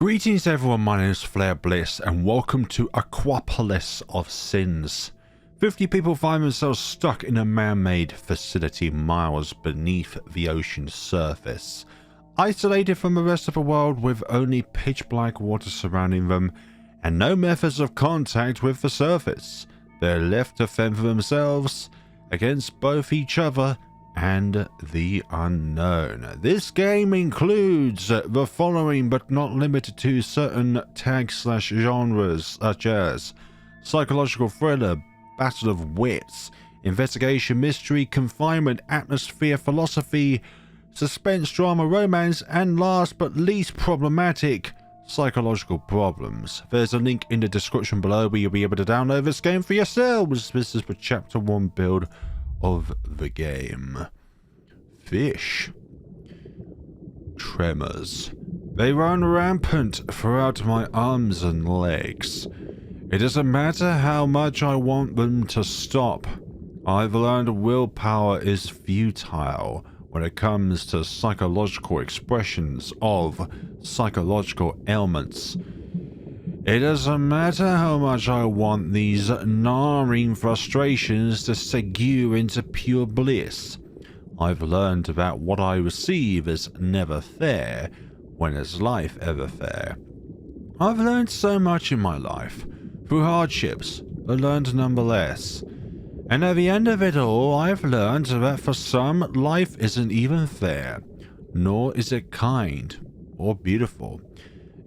Greetings everyone, my name is Flare Bliss and welcome to Aquapolis of Sins. 50 people find themselves stuck in a man-made facility miles beneath the ocean's surface. Isolated from the rest of the world with only pitch black water surrounding them and no methods of contact with the surface. They're left to fend for themselves against both each other and the unknown. This game includes the following, but not limited to certain tags/genres such as psychological thriller, battle of wits, investigation, mystery, confinement, atmosphere, philosophy, suspense, drama, romance, and last but least problematic, psychological problems. There's a link in the description below where you'll be able to download this game for yourselves. This is the chapter 1 build of the game. Fish. Tremors. They run rampant throughout my arms and legs. It doesn't matter how much I want them to stop. I've learned willpower is futile when it comes to psychological expressions of psychological ailments. It doesn't matter how much I want these gnawing frustrations to segue into pure bliss. I've learned that what I receive is never fair, when is life ever fair? I've learned so much in my life, through hardships, but learned nonetheless. And at the end of it all, I've learned that for some, life isn't even fair, nor is it kind or beautiful.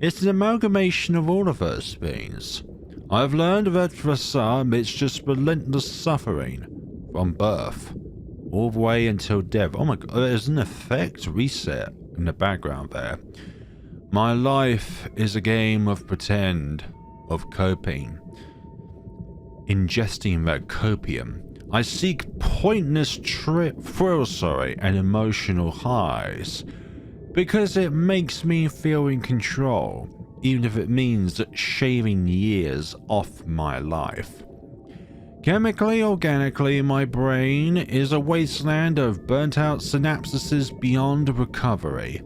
It's an amalgamation of all of those things. I've learned that for some, it's just relentless suffering, from birth, all the way until death. Oh my god, there's an effect reset in the background there. My life is a game of pretend, of coping. Ingesting that copium, I seek pointless thrills and emotional highs. Because it makes me feel in control, even if it means shaving years off my life. Chemically, organically, my brain is a wasteland of burnt-out synapses beyond recovery.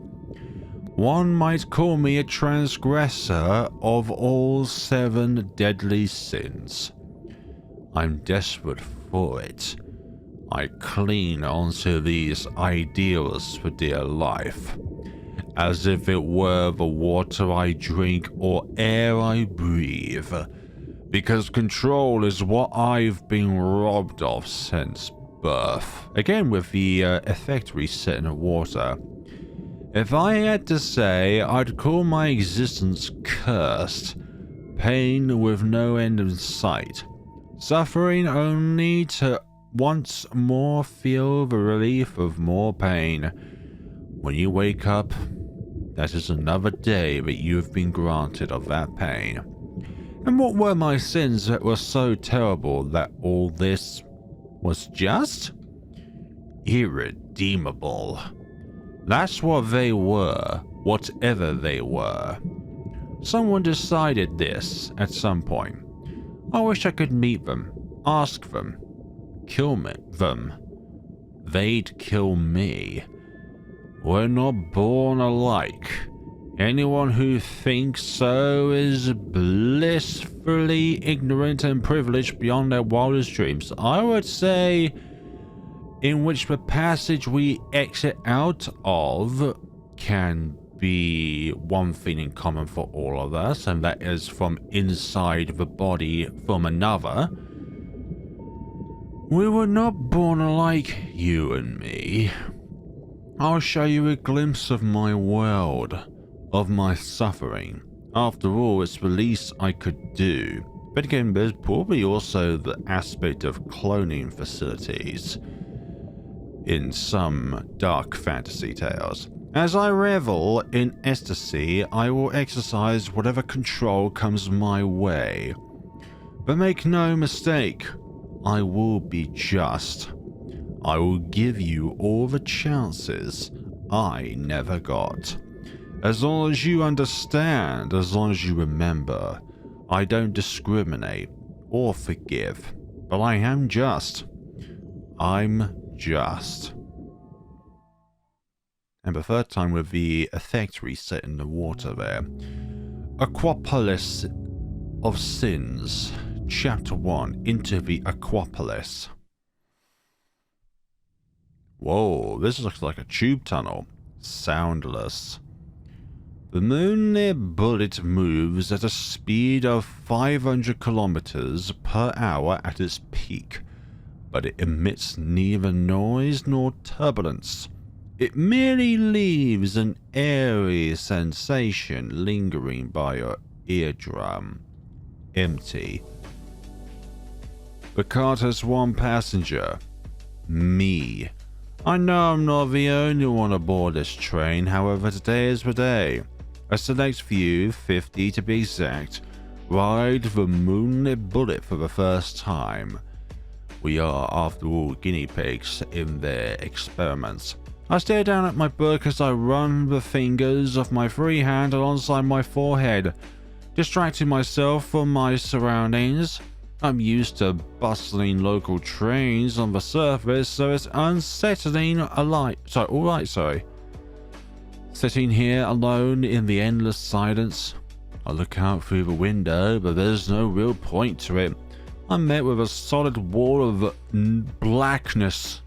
One might call me a transgressor of all 7 deadly sins. I'm desperate for it. I cling onto these ideals for dear life, as if it were the water I drink or air I breathe, because control is what I've been robbed of since birth. Again with the effect reset in the water. If I had to say, I'd call my existence cursed, pain with no end in sight, suffering only to once more feel the relief of more pain. When you wake up, that is another day that you have been granted of that pain. And what were my sins that were so terrible that all this was just irredeemable? That's what they were, whatever they were. Someone decided this at some point. I wish I could meet them, ask them, kill them. They'd kill me. We're not born alike. Anyone who thinks so is blissfully ignorant and privileged beyond their wildest dreams. I would say, in which the passage we exit out of can be one thing in common for all of us, and that is from inside the body from another. We were not born alike, you and me. I'll show you a glimpse of my world, of my suffering. After all, it's the least I could do. But again, there's probably also the aspect of cloning facilities in some dark fantasy tales. As I revel in ecstasy, I will exercise whatever control comes my way. But make no mistake, I will be just. I will give you all the chances I never got. As long as you understand, as long as you remember, I don't discriminate or forgive, but I am just. I'm just. And the third time with the effect reset in the water there. Aquapolis of Sins, Chapter 1, Into the Aquapolis. Whoa, this looks like a tube tunnel. Soundless. The moonlit bullet moves at a speed of 500 kilometers per hour at its peak, but it emits neither noise nor turbulence. It merely leaves an airy sensation lingering by your eardrum. Empty. The cart has one passenger. Me. I know I'm not the only one aboard this train, however today is the day. A select few, 50 to be exact, ride the moonlit bullet for the first time. We are, after all, guinea pigs in their experiments. I stare down at my book as I run the fingers of my free hand alongside my forehead, distracting myself from my surroundings. I'm used to bustling local trains on the surface, so it's unsettling Sitting here alone in the endless silence. I look out through the window, but there's no real point to it. I'm met with a solid wall of blackness.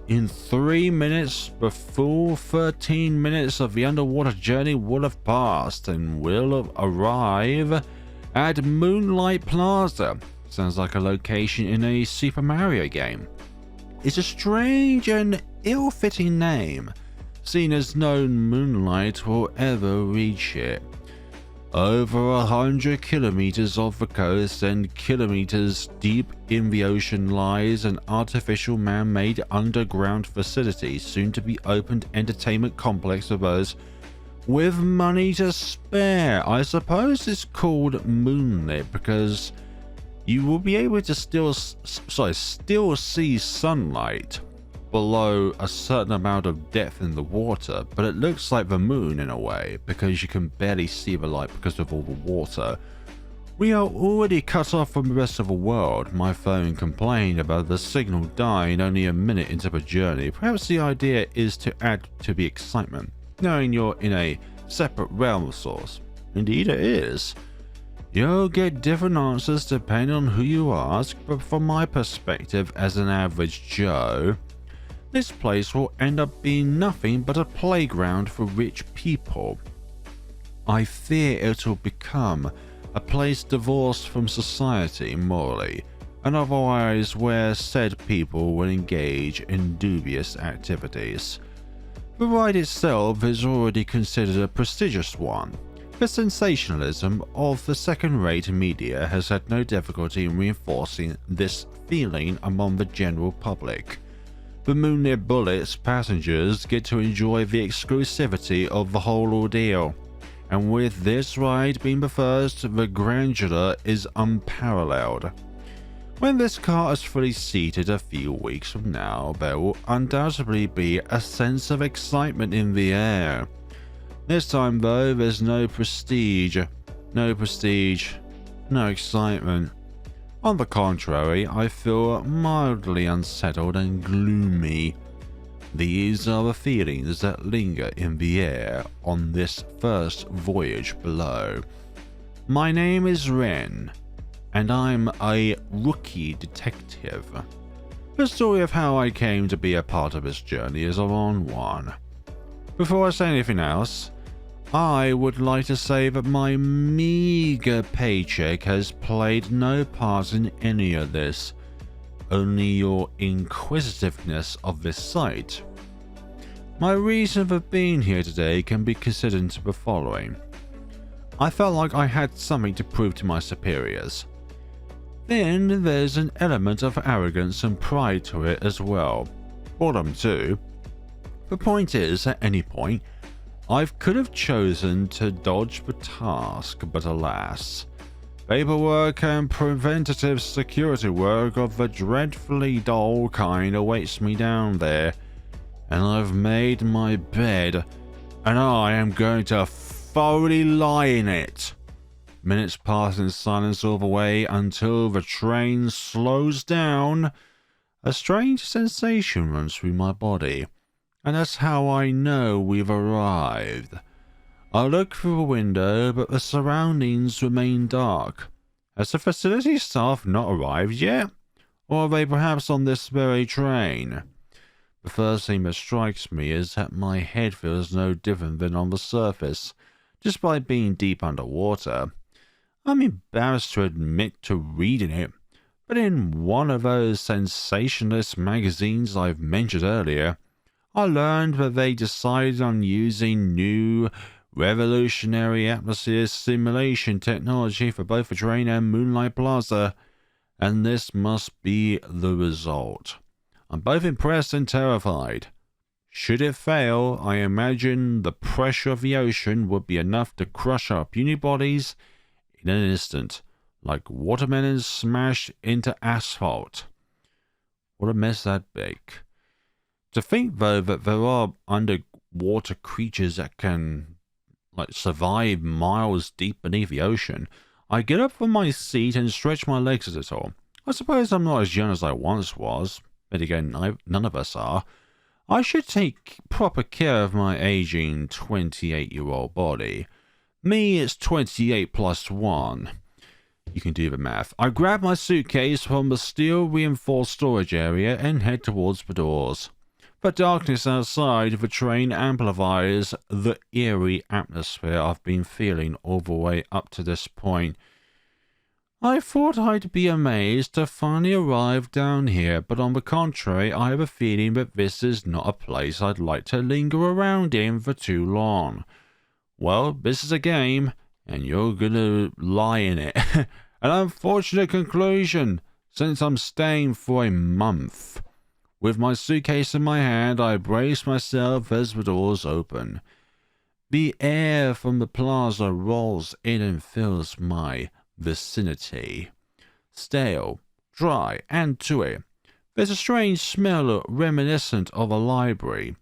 In 3 minutes, the full 13 minutes of the underwater journey will have passed, and we'll arrive at Moonlight Plaza. Sounds like a location in a Super Mario game. It's a strange and ill-fitting name, seeing as no moonlight will ever reach it. Over 100 kilometers off the coast and kilometers deep in the ocean lies an artificial man-made underground facility, soon to be opened entertainment complex for those with money to spare. I suppose it's called moonlit because you will be able to still see sunlight below a certain amount of depth in the water, but it looks like the moon in a way because you can barely see the light because of all the water. We are already cut off from the rest of the world. My phone complained about the signal dying only a minute into the journey. Perhaps the idea is to add to the excitement, knowing you're in a separate realm source. Indeed it is. You'll get different answers depending on who you ask, but from my perspective as an average Joe, this place will end up being nothing but a playground for rich people. I fear it'll become a place divorced from society morally, and otherwise where said people will engage in dubious activities. The ride itself is already considered a prestigious one. The sensationalism of the second-rate media has had no difficulty in reinforcing this feeling among the general public. The moonlit bullet's passengers get to enjoy the exclusivity of the whole ordeal, and with this ride being the first, the grandeur is unparalleled. When this car is fully seated a few weeks from now, there will undoubtedly be a sense of excitement in the air. This time though, there's no prestige, no excitement. On the contrary, I feel mildly unsettled and gloomy. These are the feelings that linger in the air on this first voyage below. My name is Ren, and I'm a rookie detective. The story of how I came to be a part of this journey is a long one. Before I say anything else, I would like to say that my meager paycheck has played no part in any of this, only your inquisitiveness of this site. My reason for being here today can be considered the following. I felt like I had something to prove to my superiors. Then there's an element of arrogance and pride to it as well. Boredom too. The point is, at any point, I could have chosen to dodge the task, but alas, paperwork and preventative security work of the dreadfully dull kind awaits me down there, and I've made my bed, and I am going to thoroughly lie in it. Minutes pass in silence all the way until the train slows down. A strange sensation runs through my body. And that's how I know we've arrived. I look through the window, but the surroundings remain dark. Has the facility staff not arrived yet? Or are they perhaps on this very train? The first thing that strikes me is that my head feels no different than on the surface, despite being deep underwater. I'm embarrassed to admit to reading it, but in one of those sensationalist magazines I've mentioned earlier, I learned that they decided on using new, revolutionary atmosphere simulation technology for both the train and Moonlight Plaza, and this must be the result. I'm both impressed and terrified. Should it fail, I imagine the pressure of the ocean would be enough to crush our puny bodies in an instant, like watermelons smashed into asphalt. What a mess that'd make. To think, though, that there are underwater creatures that can survive miles deep beneath the ocean. I get up from my seat and stretch my legs a little. I suppose I'm not as young as I once was. But again, none of us are. I should take proper care of my aging 28-year-old body. Me, it's 28 plus 1. You can do the math. I grab my suitcase from the steel-reinforced storage area and head towards the doors. The darkness outside the train amplifies the eerie atmosphere I've been feeling all the way up to this point. I thought I'd be amazed to finally arrive down here, but on the contrary, I have a feeling that this is not a place I'd like to linger around in for too long. Well, this is a game, and you're gonna lie in it. An unfortunate conclusion, since I'm staying for a month. With my suitcase in my hand, I brace myself as the doors open. The air from the plaza rolls in and fills my vicinity. Stale, dry, and to it. There's a strange smell reminiscent of a library.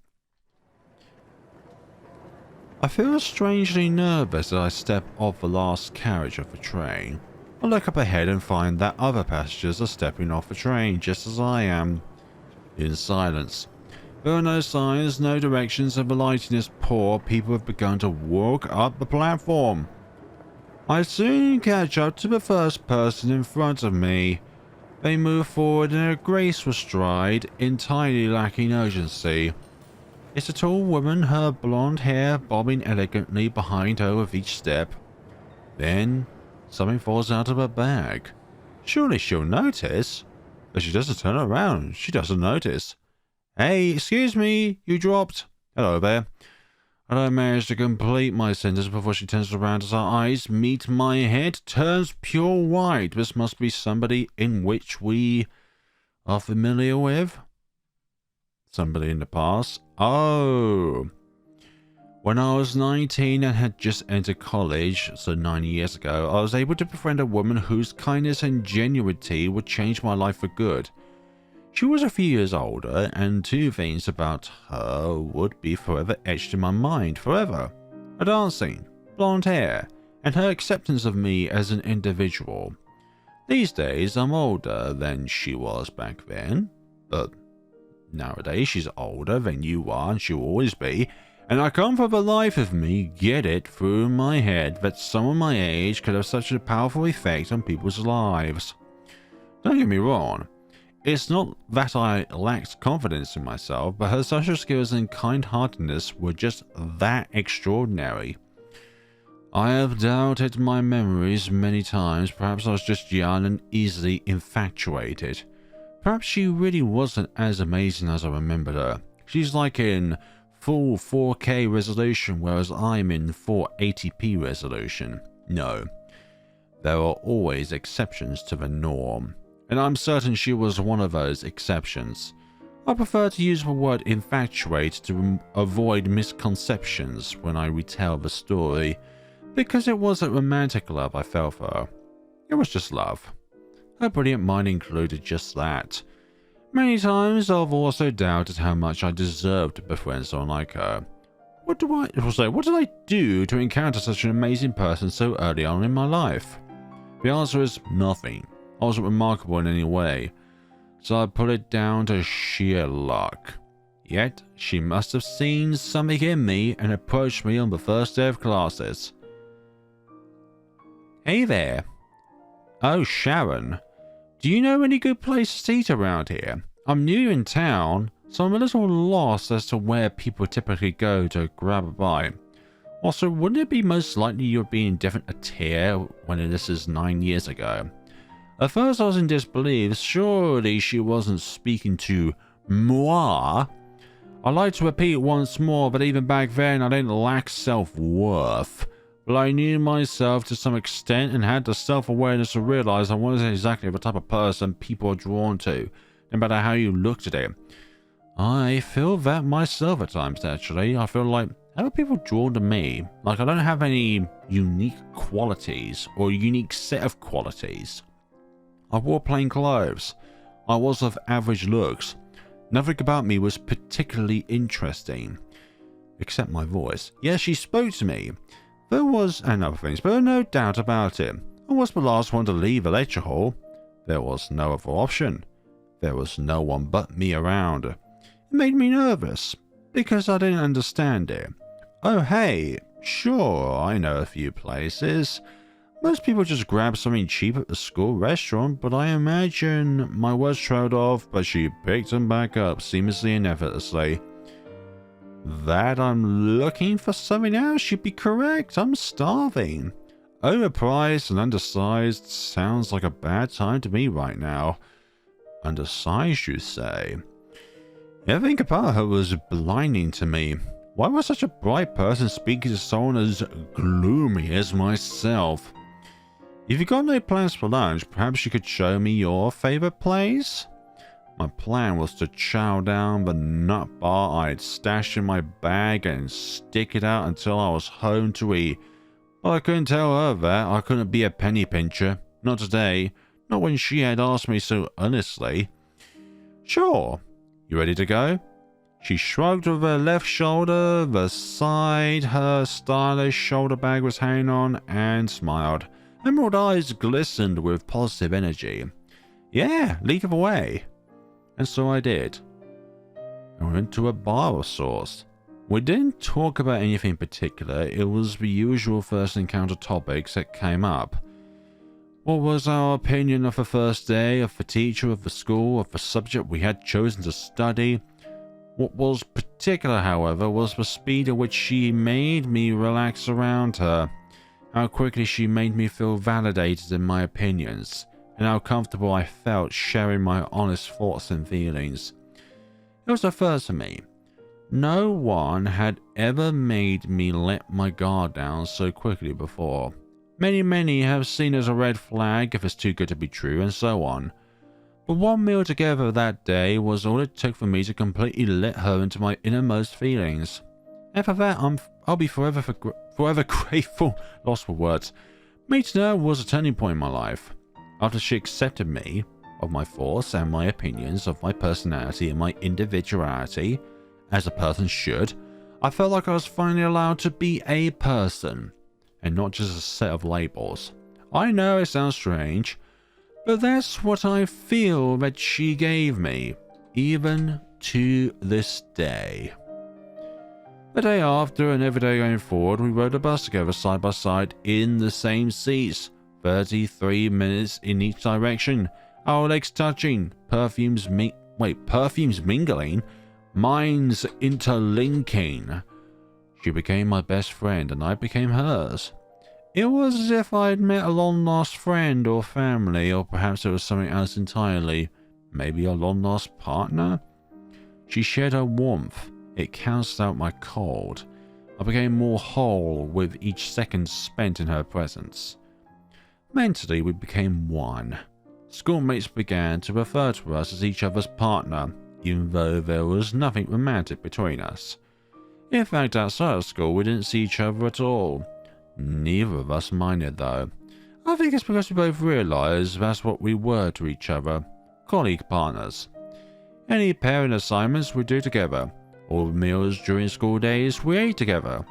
I feel strangely nervous as I step off the last carriage of the train. I look up ahead and find that other passengers are stepping off the train just as I am. In silence. There are no signs, no directions, and the lighting is poor. People have begun to walk up the platform. I soon catch up to the first person in front of me. They move forward in a graceful stride, entirely lacking urgency. It's a tall woman, her blonde hair bobbing elegantly behind her with each step. Then, something falls out of her bag. Surely she'll notice. But she doesn't turn around. She doesn't notice. Hey, excuse me, you dropped. Hello there. I don't manage to complete my sentence before she turns around as her eyes meet my head, turns pure white. This must be somebody in which we are familiar with. Somebody in the past. Oh. When I was 19 and had just entered college, so 9 years ago, I was able to befriend a woman whose kindness and genuinity would change my life for good. She was a few years older, and two things about her would be forever etched in my mind, forever. Her dancing, blonde hair, and her acceptance of me as an individual. These days, I'm older than she was back then, but nowadays she's older than you are, and she'll always be. And I can't for the life of me get it through my head that someone my age could have such a powerful effect on people's lives. Don't get me wrong, it's not that I lacked confidence in myself, but her social skills and kind-heartedness were just that extraordinary. I have doubted my memories many times. Perhaps I was just young and easily infatuated. Perhaps she really wasn't as amazing as I remembered her. She's like in full 4K resolution, whereas I'm in 480p resolution. No, there are always exceptions to the norm, and I'm certain she was one of those exceptions. I prefer to use the word infatuate to avoid misconceptions when I retell the story, because it wasn't romantic love I felt for her. It was just love. Her brilliant mind included just that. Many times I've also doubted how much I deserved to befriend someone like her. What did I do to encounter such an amazing person so early on in my life? The answer is nothing. I wasn't remarkable in any way, so I put it down to sheer luck. Yet, she must have seen something in me and approached me on the first day of classes. Hey there. Oh, Sharon. Do you know any good places to eat around here? I'm new in town, so I'm a little lost as to where people typically go to grab a bite. Also, wouldn't it be most likely you're being different a tier when this is 9 years ago? At first I was in disbelief. Surely she wasn't speaking to moi. I'd like to repeat once more that even back then I didn't lack self-worth. But I knew myself to some extent and had the self-awareness to realize I wasn't exactly the type of person people are drawn to, no matter how you looked at it. I feel that myself at times, actually. I feel like, how are people drawn to me? Like I don't have any unique qualities or a unique set of qualities. I wore plain clothes. I was of average looks. Nothing about me was particularly interesting. Except my voice. Yes, she spoke to me. There was, and other things, but no doubt about it. I was the last one to leave the lecture hall. There was no other option. There was no one but me around. It made me nervous, because I didn't understand it. Oh hey, sure, I know a few places. Most people just grab something cheap at the school restaurant, but I imagine my words trailed off, but she picked them back up seamlessly and effortlessly. That I'm looking for something else, you'd be correct. I'm starving. Overpriced and undersized sounds like a bad time to me right now. Undersized, you say? Everything about her was blinding to me. Why was such a bright person speaking to someone as gloomy as myself? If you got no plans for lunch, perhaps you could show me your favorite place? My plan was to chow down the nut bar I had stashed in my bag and stick it out until I was home to eat. But I couldn't tell her that. I couldn't be a penny pincher. Not today. Not when she had asked me so earnestly. Sure. You ready to go? She shrugged with her left shoulder, the side her stylish shoulder bag was hanging on, and smiled. Emerald eyes glistened with positive energy. Yeah, lead the way. And so I did. I went to a bar of sorts. We didn't talk about anything particular. It was the usual first encounter topics that came up. What was our opinion of the first day, of the teacher, of the school, of the subject we had chosen to study? What was particular, however, was the speed at which she made me relax around her. How quickly she made me feel validated in my opinions, and how comfortable I felt sharing my honest thoughts and feelings. It was a first for me. No one had ever made me let my guard down so quickly before. Many have seen it as a red flag if it's too good to be true, and so on. But one meal together that day was all it took for me to completely let her into my innermost feelings. And for that, I'll be forever grateful. Lost for words. Meeting her was a turning point in my life. After she accepted me, of my thoughts and my opinions, of my personality and my individuality, as a person should, I felt like I was finally allowed to be a person, and not just a set of labels. I know it sounds strange, but that's what I feel that she gave me, even to this day. The day after and every day going forward, we rode a bus together side by side in the same seats, 33 minutes in each direction, our legs touching, perfumes mingling, minds interlinking. She became my best friend and I became hers. It was as if I'd met a long-lost friend or family, or perhaps it was something else entirely. Maybe a long-lost partner? She shared her warmth. It cancelled out my cold. I became more whole with each second spent in her presence. Mentally, we became one. Schoolmates began to refer to us as each other's partner, even though there was nothing romantic between us. In fact, outside of school, we didn't see each other at all. Neither of us minded, though. I think it's because we both realised that's what we were to each other. Colleague partners. Any parent assignments we do together. All the meals during school days we ate together.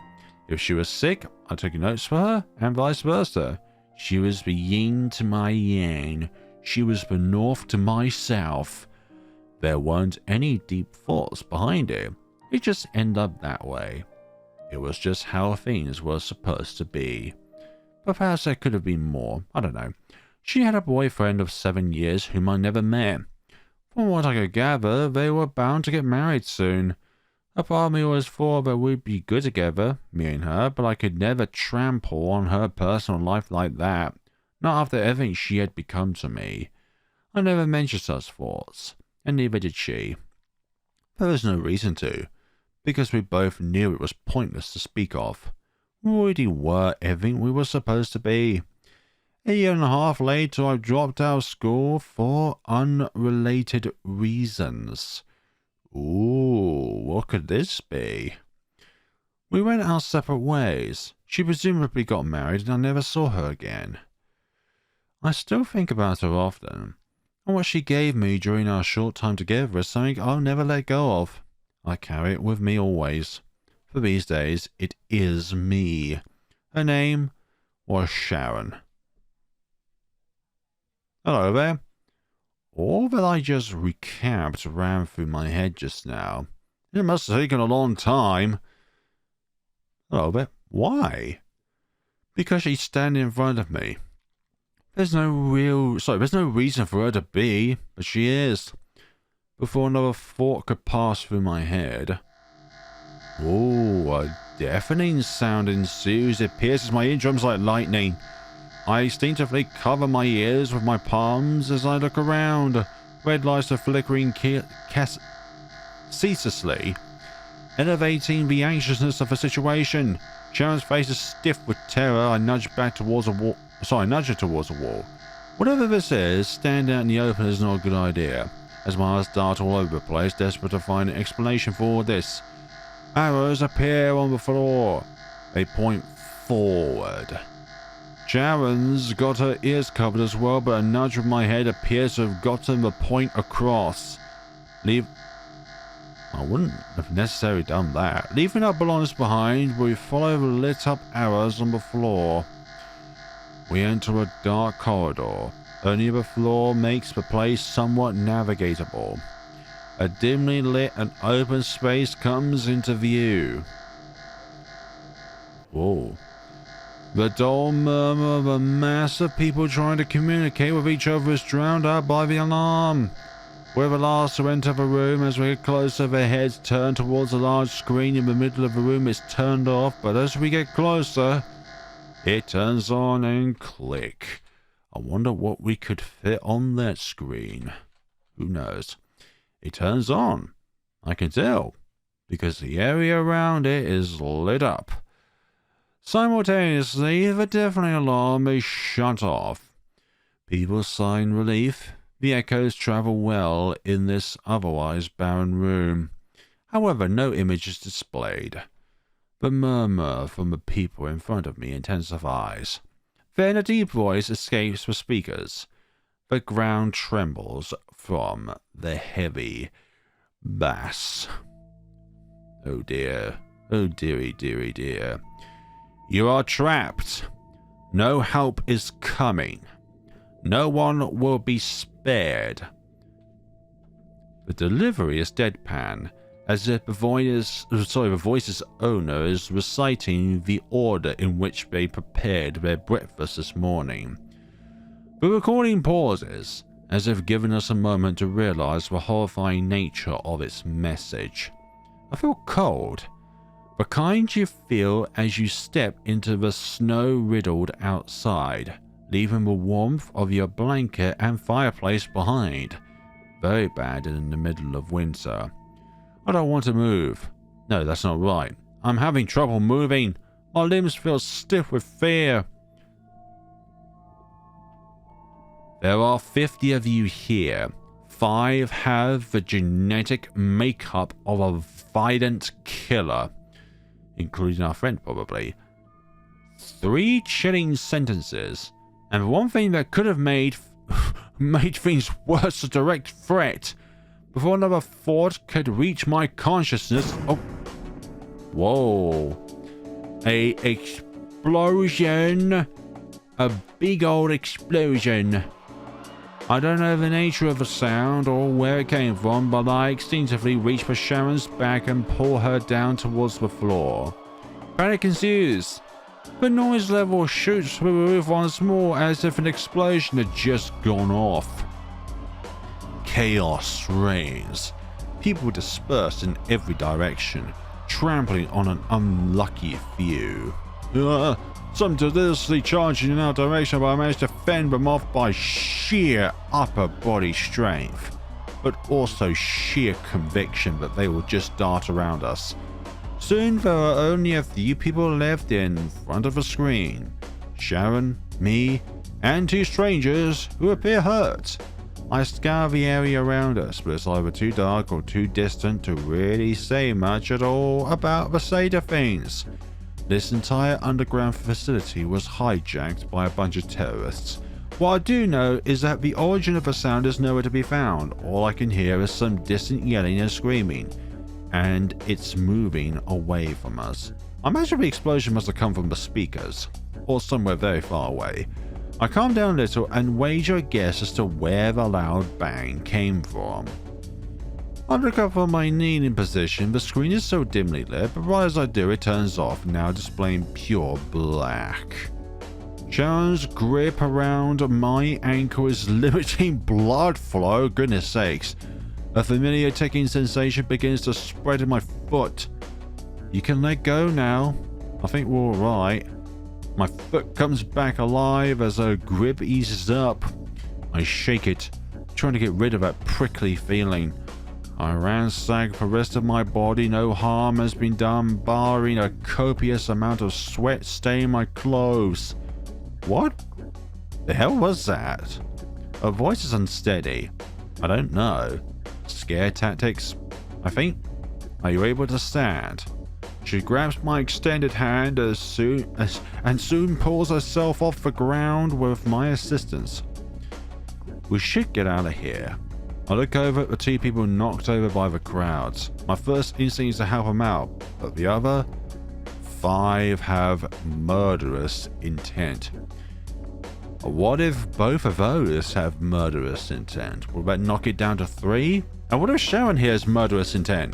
If she was sick, I took notes for her, and vice versa. She was the yin to my yang. She was the north to my south. There weren't any deep thoughts behind it. It just ended up that way. It was just how things were supposed to be. But perhaps there could have been more. I don't know. She had a boyfriend of 7 years whom I never met. From what I could gather, they were bound to get married soon. A part of me always thought that we'd be good together, me and her, but I could never trample on her personal life like that. Not after everything she had become to me. I never mentioned such thoughts, and neither did she. There was no reason to, because we both knew it was pointless to speak of. We already were everything we were supposed to be. A year and a half later, I dropped out of school for unrelated reasons. Ooh, what could this be? We went our separate ways. She presumably got married and I never saw her again. I still think about her often, and what she gave me during our short time together is something I'll never let go of. I carry it with me always. For these days, it is me. Her name was Sharon. Hello there. All that I just recapped ran through my head just now. It must have taken a long time. Hello there. Why? Because she's standing in front of me. There's no reason for her to be, but she is. Before another thought could pass through my head. Oh, a deafening sound ensues. It pierces my eardrums like lightning. I instinctively cover my ears with my palms as I look around. Red lights are flickering ceaselessly, elevating the anxiousness of the situation. Sharon's face is stiff with terror. I nudge her towards a wall. Whatever this is, stand out in the open is not a good idea, as my eyes dart all over the place, desperate to find an explanation for all this. Arrows appear on the floor. They point forward. Sharon's got her ears covered as well, but a nudge with my head appears to have gotten the point across. I wouldn't have necessarily done that. Leaving our belongings behind, we follow the lit-up arrows on the floor. We enter a dark corridor. Only the floor makes the place somewhat navigatable. A dimly lit and open space comes into view. Whoa. The dull murmur of a mass of people trying to communicate with each other is drowned out by the alarm. We're the last to enter the room. As we get closer, their heads turn towards a large screen in the middle of the room. It's turned off, but as we get closer, it turns on and click. I wonder what we could fit on that screen. Who knows? It turns on. I can tell, because the area around it is lit up. Simultaneously, the deafening alarm is shut off. People sigh in relief. The echoes travel well in this otherwise barren room. However, no image is displayed. The murmur from the people in front of me intensifies. Then a deep voice escapes the speakers. The ground trembles from the heavy bass. Oh dear. Oh dearie, dearie, dear. You are trapped. No help is coming. No one will be spared. The delivery is deadpan, as if the voice's owner is reciting the order in which they prepared their breakfast this morning. The recording pauses, as if giving us a moment to realize the horrifying nature of its message. I feel cold. The kind you feel as you step into the snow-riddled outside, leaving the warmth of your blanket and fireplace behind. Very bad in the middle of winter. I don't want to move. No, that's not right. I'm having trouble moving. My limbs feel stiff with fear. There are 50 of you here. 5 have the genetic makeup of a violent killer, including our friend probably. 3 chilling sentences, and one thing that could have made things worse, a direct threat. Before another thought could reach my consciousness. Oh, whoa! A explosion! A big old explosion! I don't know the nature of the sound or where it came from, but I instinctively reach for Sharon's back and pull her down towards the floor. Panic ensues. The noise level shoots through the roof once more as if an explosion had just gone off. Chaos reigns. People disperse in every direction, trampling on an unlucky few. Some deliriously charging in our direction, but I managed to fend them off by sheer upper body strength, but also sheer conviction that they will just dart around us. Soon there are only a few people left in front of the screen. Sharon, me, and 2 strangers who appear hurt. I scour the area around us, but it's either too dark or too distant to really say much at all about the state of things. This entire underground facility was hijacked by a bunch of terrorists. What I do know is that the origin of the sound is nowhere to be found. All I can hear is some distant yelling and screaming, and it's moving away from us. I imagine the explosion must have come from the speakers, or somewhere very far away. I calm down a little and wager a guess as to where the loud bang came from. I look up from my kneeling position. The screen is so dimly lit, but right as I do, it turns off, now displaying pure black. Sharon's grip around my ankle is limiting blood flow. Goodness sakes. A familiar ticking sensation begins to spread in my foot. You can let go now. I think we're alright. My foot comes back alive as her grip eases up. I shake it, trying to get rid of that prickly feeling. I ransack the rest of my body. No harm has been done, barring a copious amount of sweat staining my clothes. What the hell was that? Her voice is unsteady. I don't know. Scare tactics, I think. Are you able to stand? She grabs my extended hand and soon pulls herself off the ground with my assistance. We should get out of here. I look over at the 2 people knocked over by the crowds. My first instinct is to help them out, but the other 5 have murderous intent. What if both of those have murderous intent? Will that knock it down to 3? And what if Sharon here has murderous intent?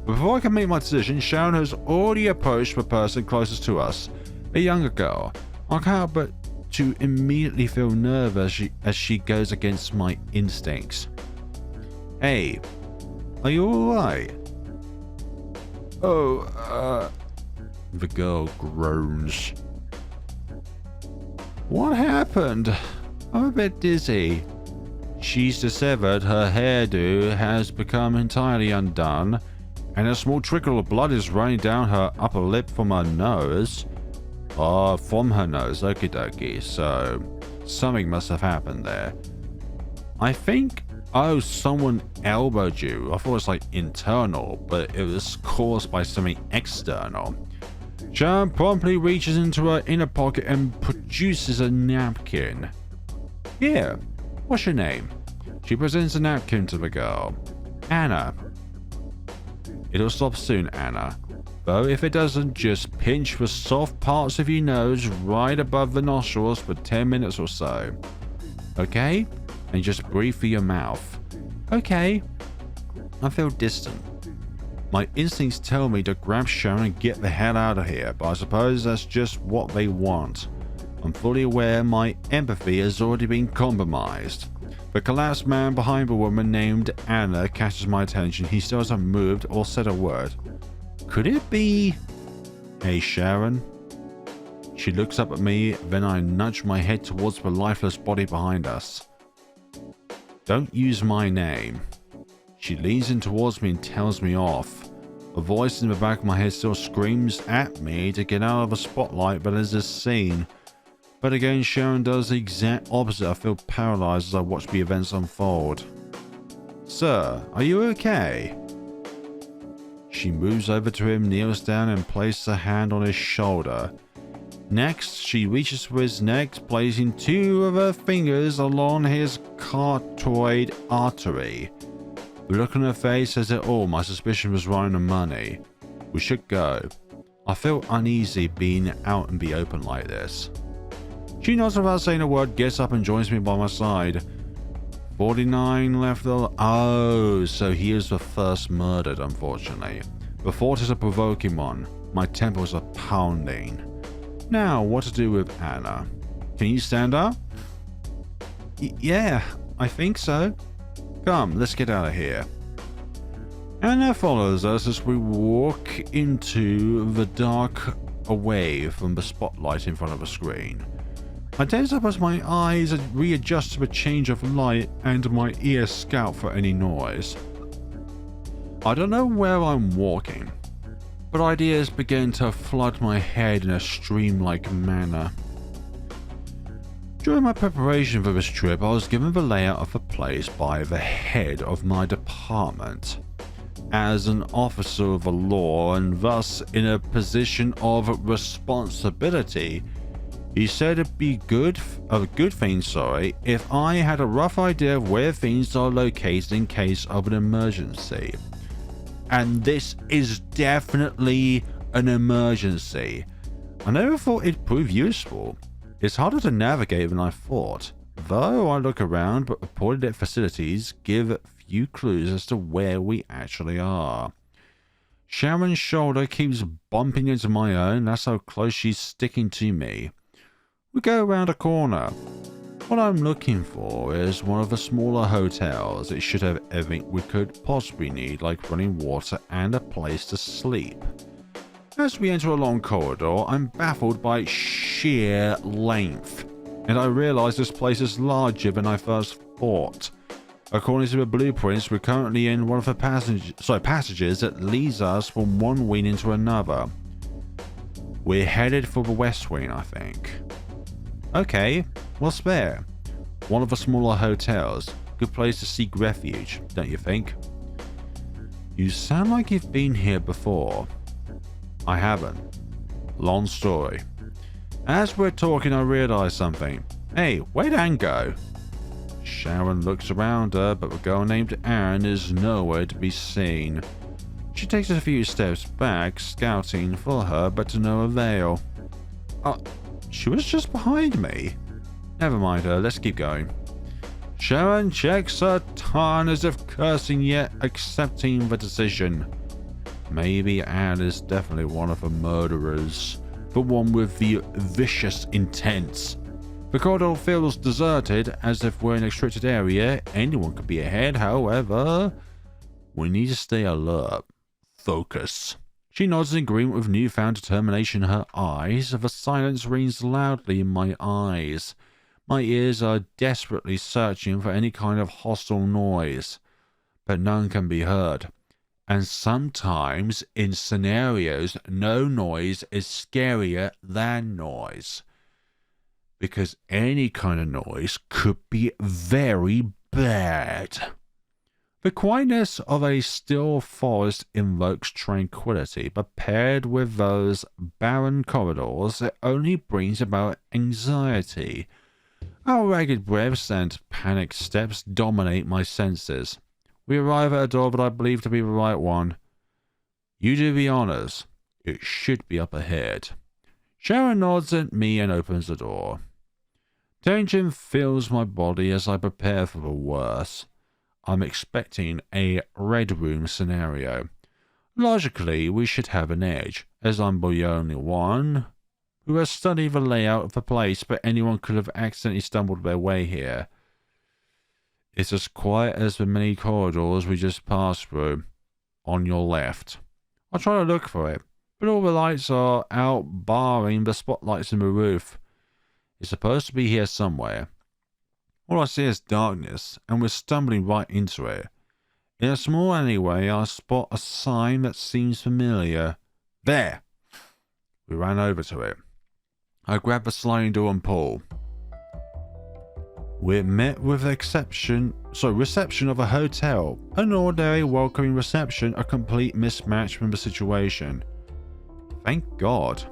Before I can make my decision, Sharon has already approached the person closest to us, a younger girl. I can't help but to immediately feel nervous as she goes against my instincts. Hey, are you alright? Oh, the girl groans. What happened? I'm a bit dizzy. She's dissevered, her hairdo has become entirely undone, and a small trickle of blood is running down her upper lip from her nose. From her nose, okie dokie, so something must have happened there. I think, someone elbowed you. I thought it was like internal, but it was caused by something external. Sharon promptly reaches into her inner pocket and produces a napkin. Here, what's your name? She presents a napkin to the girl. Anna. It'll stop soon, Anna. Though if it doesn't, just pinch the soft parts of your nose right above the nostrils for 10 minutes or so. Okay? And just breathe through your mouth. Okay. I feel distant. My instincts tell me to grab Sharon and get the hell out of here, but I suppose that's just what they want. I'm fully aware my empathy has already been compromised. The collapsed man behind the woman named Anna catches my attention. He still hasn't moved or said a word. Could it be... Hey, Sharon? She looks up at me, then I nudge my head towards the lifeless body behind us. Don't use my name. She leans in towards me and tells me off. A voice in the back of my head still screams at me to get out of the spotlight that is this scene. But again, Sharon does the exact opposite. I feel paralyzed as I watch the events unfold. Sir, are you okay? She moves over to him, kneels down and places a hand on his shoulder. Next, she reaches for his neck, placing 2 of her fingers along his carotid artery. The look on her face says it all. My suspicion was right on the money. We should go. I feel uneasy being out in the open like this. She nods without saying a word, gets up and joins me by my side. 49 left. Oh, so he is the first murdered, unfortunately. The thought is a provoking one. My temples are pounding. Now, what to do with Anna? Can you stand up? Yeah, I think so. Come, let's get out of here. Anna follows us as we walk into the dark away from the spotlight in front of the screen. I tense up as my eyes readjust to the change of light and my ears scout for any noise. I don't know where I'm walking, but ideas begin to flood my head in a stream-like manner. During my preparation for this trip, I was given the layout of the place by the head of my department. As an officer of the law and thus in a position of responsibility, he said it'd be a good thing, if I had a rough idea of where things are located in case of an emergency. And this is definitely an emergency. I never thought it'd prove useful. It's harder to navigate than I thought, though I look around, but reported facilities give few clues as to where we actually are. Sharon's shoulder keeps bumping into my own, that's how close she's sticking to me. We go around a corner. What I'm looking for is one of the smaller hotels. It should have everything we could possibly need, like running water and a place to sleep. As we enter a long corridor, I'm baffled by sheer length, and I realize this place is larger than I first thought. According to the blueprints, we're currently in one of the passages that leads us from one wing into another. We're headed for the west wing, I think. Okay, what's there? One of the smaller hotels. Good place to seek refuge, don't you think? You sound like you've been here before. I haven't. Long story. As we're talking, I realize something. Hey, where'd Anne go? Sharon looks around her, but the girl named Anne is nowhere to be seen. She takes a few steps back, scouting for her, but to no avail. She was just behind me. Never mind her, let's keep going. Sharon checks her tongue as if cursing yet accepting the decision. Maybe Anne is definitely one of the murderers, the one with the vicious intents. The corridor feels deserted, as if we're in a restricted area. Anyone could be ahead, however. We need to stay alert. Focus. She nods in agreement with newfound determination in her eyes. The silence rings loudly in my eyes. My ears are desperately searching for any kind of hostile noise, but none can be heard. And sometimes, in scenarios, no noise is scarier than noise. Because any kind of noise could be very bad. The quietness of a still forest invokes tranquility, but paired with those barren corridors, it only brings about anxiety. Our ragged breaths and panicked steps dominate my senses. We arrive at a door that I believe to be the right one. You do the honors. It should be up ahead. Sharon nods at me and opens the door. Tension fills my body as I prepare for the worst. I'm expecting a red room scenario. Logically, we should have an edge, as I'm the only one who has studied the layout of the place, but anyone could have accidentally stumbled their way here. It's as quiet as the many corridors we just passed through. On your left. I'll try to look for it, but all the lights are out, barring the spotlights in the roof. It's supposed to be here somewhere. All I see is darkness, and we're stumbling right into it. In a small alleyway, I spot a sign that seems familiar. There! We ran over to it. I grab the sliding door and pull. We're met with reception of a hotel. An ordinary welcoming reception, a complete mismatch from the situation. Thank God.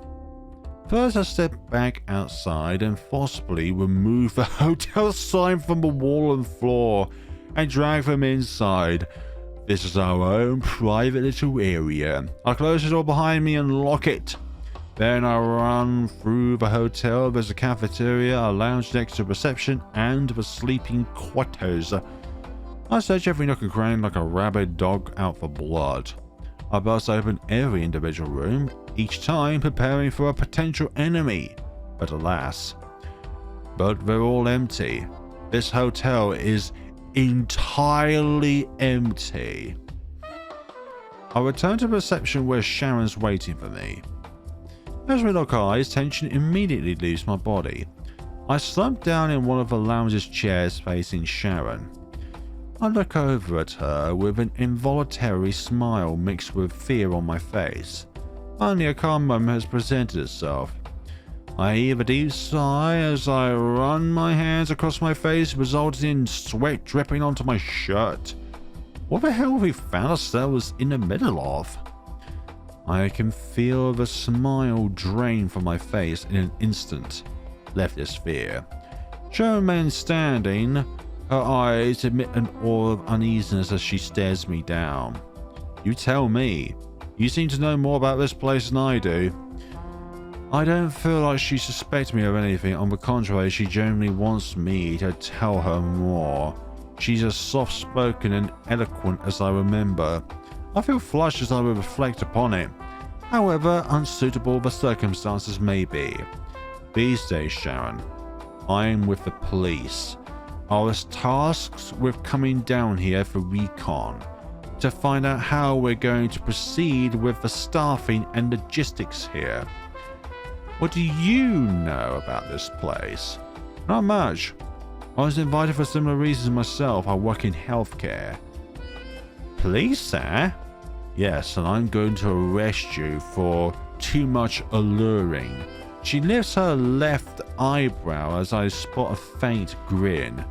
First, I step back outside and forcibly remove the hotel sign from the wall and floor and drag them inside. This is our own private little area. I close the door behind me and lock it. Then I run through the hotel. There's a cafeteria, a lounge next to reception, and the sleeping quarters. I search every nook and cranny like a rabid dog out for blood. I bust open every individual room, each time preparing for a potential enemy. But alas, they're all empty. This hotel is entirely empty. I return to reception where Sharon's waiting for me. As we lock eyes, tension immediately leaves my body. I slump down in one of the lounge's chairs facing Sharon. I look over at her with an involuntary smile mixed with fear on my face. Finally, a calm moment has presented itself. I heave a deep sigh as I run my hands across my face, resulting in sweat dripping onto my shirt. What the hell have we found ourselves in the middle of? I can feel the smile drain from my face in an instant. Left this fear. Sharon remains standing. Her eyes emit an aura of uneasiness as she stares me down. You tell me. You seem to know more about this place than I do. I don't feel like she suspects me of anything. On the contrary, she genuinely wants me to tell her more. She's as soft-spoken and eloquent as I remember. I feel flushed as I reflect upon it. However unsuitable the circumstances may be. These days, Sharon, I am with the police. I was tasked with coming down here for recon, to find out how we're going to proceed with the staffing and logistics here. What do you know about this place? Not much. I was invited for similar reasons myself. I work in healthcare. Police, eh? Yes, and I'm going to arrest you for too much alluring. She lifts her left eyebrow as I spot a faint grin.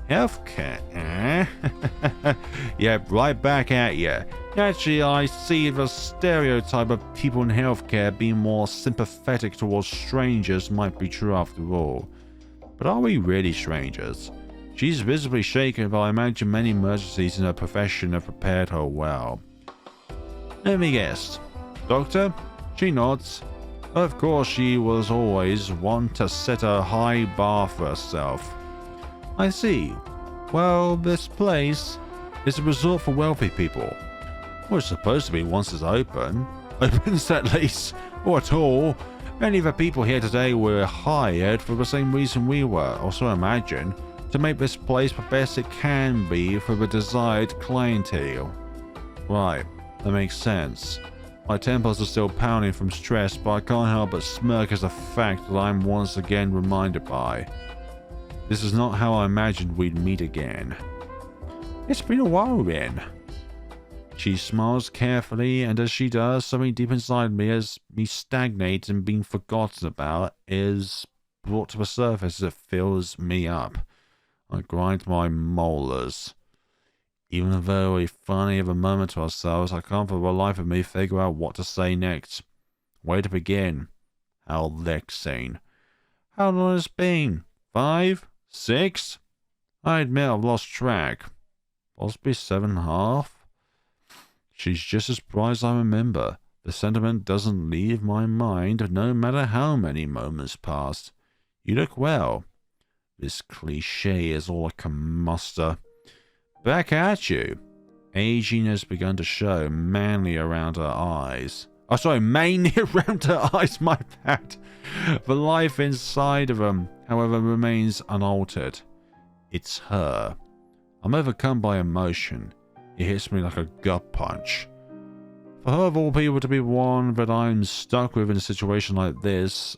Healthcare, eh? Yeah, right back at you. Actually, I see the stereotype of people in healthcare being more sympathetic towards strangers might be true after all. But are we really strangers? She's visibly shaken, but I imagine many emergencies in her profession have prepared her well. Let me guess. Doctor? She nods. Of course, she was always one to set a high bar for herself. I see. Well, this place is a resort for wealthy people. Well, it's supposed to be once it's open. Opens at least, or at all. Many of the people here today were hired for the same reason we were, or so I imagine, to make this place the best it can be for the desired clientele. Right, that makes sense. My temples are still pounding from stress, but I can't help but smirk as a fact that I'm once again reminded by. This is not how I imagined we'd meet again. It's been a while then. She smiles carefully, and as she does, something deep inside me as me stagnates and being forgotten about is brought to the surface as it fills me up. I grind my molars. Even though we finally have a moment to ourselves, I can't for the life of me figure out what to say next. Where to begin? How vexing. How long has it been? 5? 6? I admit I've lost track. Possibly 7.5? She's just as bright as I remember. The sentiment doesn't leave my mind no matter how many moments pass. You look well. This cliche is all I can muster. Back at you. Aging has begun to show, mainly around her eyes. Oh, sorry, mainly around her eyes, my bad. The life inside of them, however, remains unaltered. It's her. I'm overcome by emotion. It hits me like a gut punch. For her of all people to be one that I'm stuck with in a situation like this...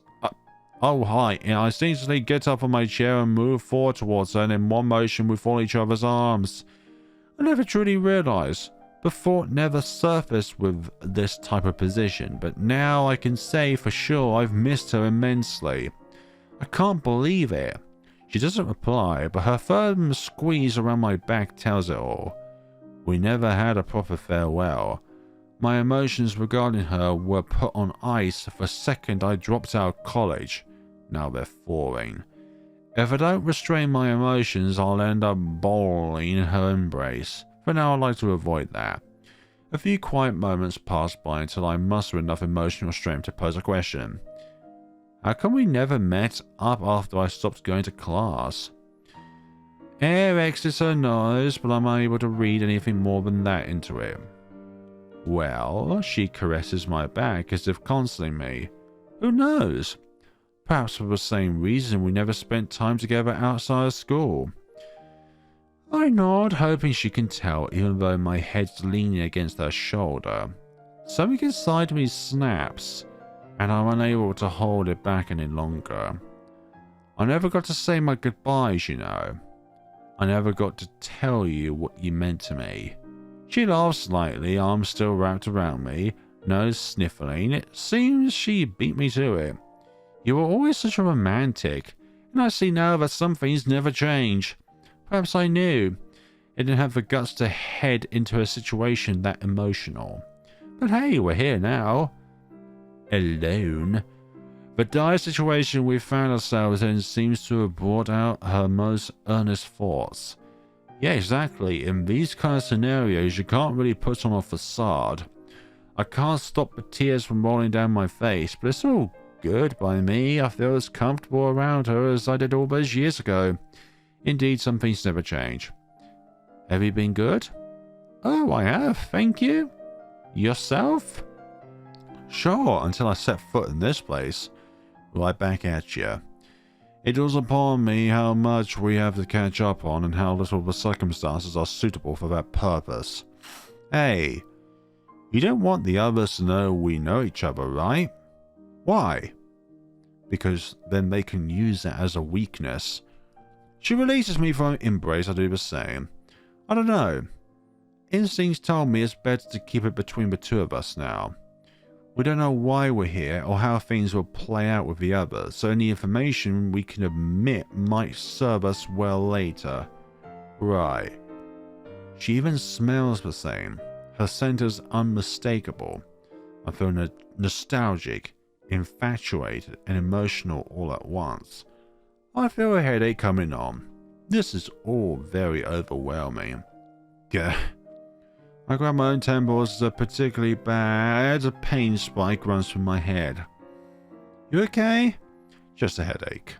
oh, hi. And I instinctively get up from my chair and move forward towards her, and in one motion we fall in each other's arms. I never truly realized. The thought never surfaced with this type of position, but now I can say for sure I've missed her immensely. I can't believe it. She doesn't reply, but her firm squeeze around my back tells it all. We never had a proper farewell. My emotions regarding her were put on ice the second I dropped out of college. Now they're thawing. If I don't restrain my emotions, I'll end up bowling in her embrace. For now, I'd like to avoid that. A few quiet moments pass by until I muster enough emotional strength to pose a question. How come we never met up after I stopped going to class? Air exits her nose, but I'm unable to read anything more than that into it. Well, she caresses my back as if counseling me. Who knows? Perhaps for the same reason we never spent time together outside of school. I nod, hoping she can tell, even though my head's leaning against her shoulder. Something inside me snaps, and I'm unable to hold it back any longer. I never got to say my goodbyes, you know. I never got to tell you what you meant to me. She laughs slightly, arms still wrapped around me, nose sniffling. It seems she beat me to it. You were always such a romantic, and I see now that some things never change. Perhaps I knew. I didn't have the guts to head into a situation that emotional. But hey, we're here now. Alone. The dire situation we found ourselves in seems to have brought out her most earnest thoughts. Yeah, exactly. In these kind of scenarios, you can't really put on a facade. I can't stop the tears from rolling down my face, but it's all good by me. I feel as comfortable around her as I did all those years ago. Indeed, some things never change. Have you been good? Oh, I have, thank you. Yourself? Sure, until I set foot in this place. Right back at you. It dawns upon me how much we have to catch up on and how little the circumstances are suitable for that purpose. Hey, you don't want the others to know we know each other, right? Why? Because then they can use that as a weakness. She releases me from her embrace. I do the same. I don't know. Instincts tell me it's better to keep it between the two of us now. We don't know why we're here or how things will play out with the others, so any information we can admit might serve us well later. Right. She even smells the same. Her scent is unmistakable. I feel nostalgic, infatuated, and emotional all at once. I feel a headache coming on. This is all very overwhelming. Gah. I grab my own temples as a particularly bad pain spike runs through my head. You okay? Just a headache.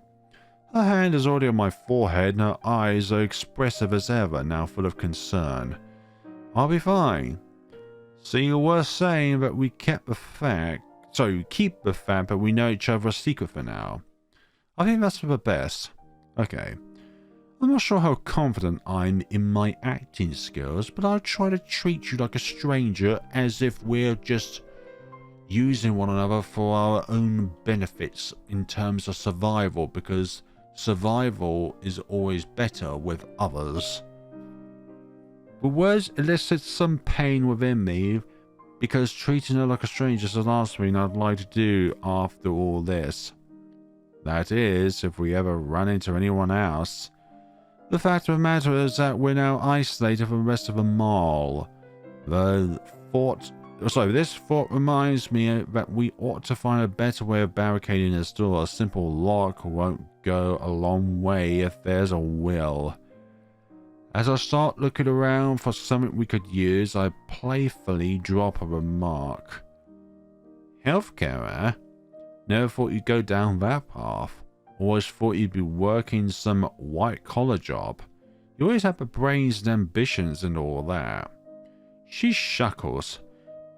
Her hand is already on my forehead and her eyes are expressive as ever, now full of concern. I'll be fine. So you were saying that we keep the fact that we know each other a secret for now. I think that's for the best. Okay. I'm not sure how confident I'm in my acting skills, but I'll try to treat you like a stranger as if we're just using one another for our own benefits in terms of survival, because survival is always better with others. The words elicit some pain within me, because treating her like a stranger is the last thing I'd like to do after all this. That is, if we ever run into anyone else. The fact of the matter is that we're now isolated from the rest of the mall. This thought reminds me that we ought to find a better way of barricading this door. A simple lock won't go a long way if there's a will. As I start looking around for something we could use, I playfully drop a remark. Healthcare, eh? Never thought you'd go down that path. Always thought you'd be working some white-collar job. You always had the brains and ambitions and all that. She shuckles,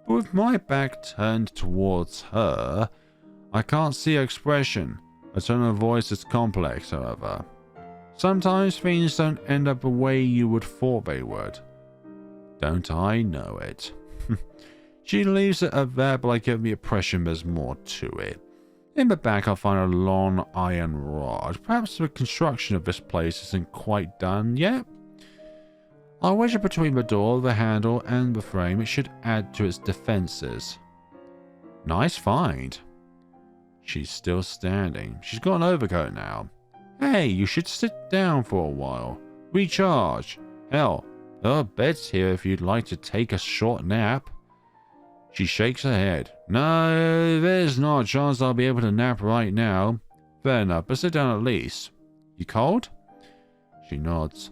but with my back turned towards her, I can't see her expression. Her tone of voice is complex, however. Sometimes things don't end up the way you would thought they would. Don't I know it? She leaves it at that, but I get the impression there's more to it. In the back, I find a long iron rod. Perhaps the construction of this place isn't quite done yet. I wedge it between the door, the handle, and the frame. It should add to its defenses. Nice find. She's still standing. She's got an overcoat now. Hey, you should sit down for a while. Recharge. Hell, there are beds here if you'd like to take a short nap. She shakes her head. No, there's not a chance I'll be able to nap right now. Fair enough, but sit down at least. You cold? She nods.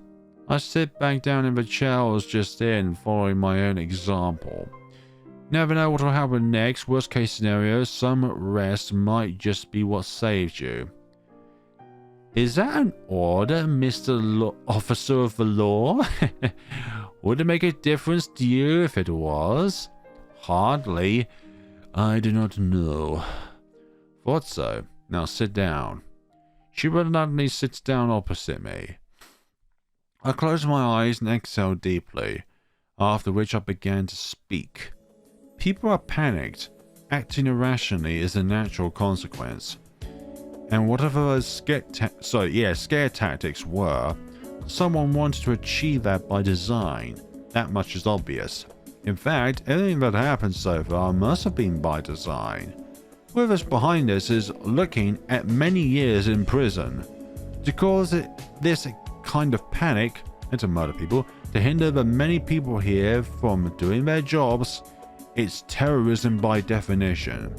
I sit back down in the chair I was just in, following my own example. Never know what will happen next. Worst case scenario, some rest might just be what saved you. Is that an order, Mr. Officer of the Law? Would it make a difference to you if it was? Hardly. I do not know. Thought so. Now sit down. She reluctantly sits down opposite me. I closed my eyes and exhaled deeply, after which I began to speak. People are panicked. Acting irrationally is a natural consequence. And whatever those scare tactics were, someone wanted to achieve that by design. That much is obvious. In fact, everything that happened so far must have been by design. Whoever's behind this is looking at many years in prison. To cause this kind of panic, and to murder people, to hinder the many people here from doing their jobs, it's terrorism by definition.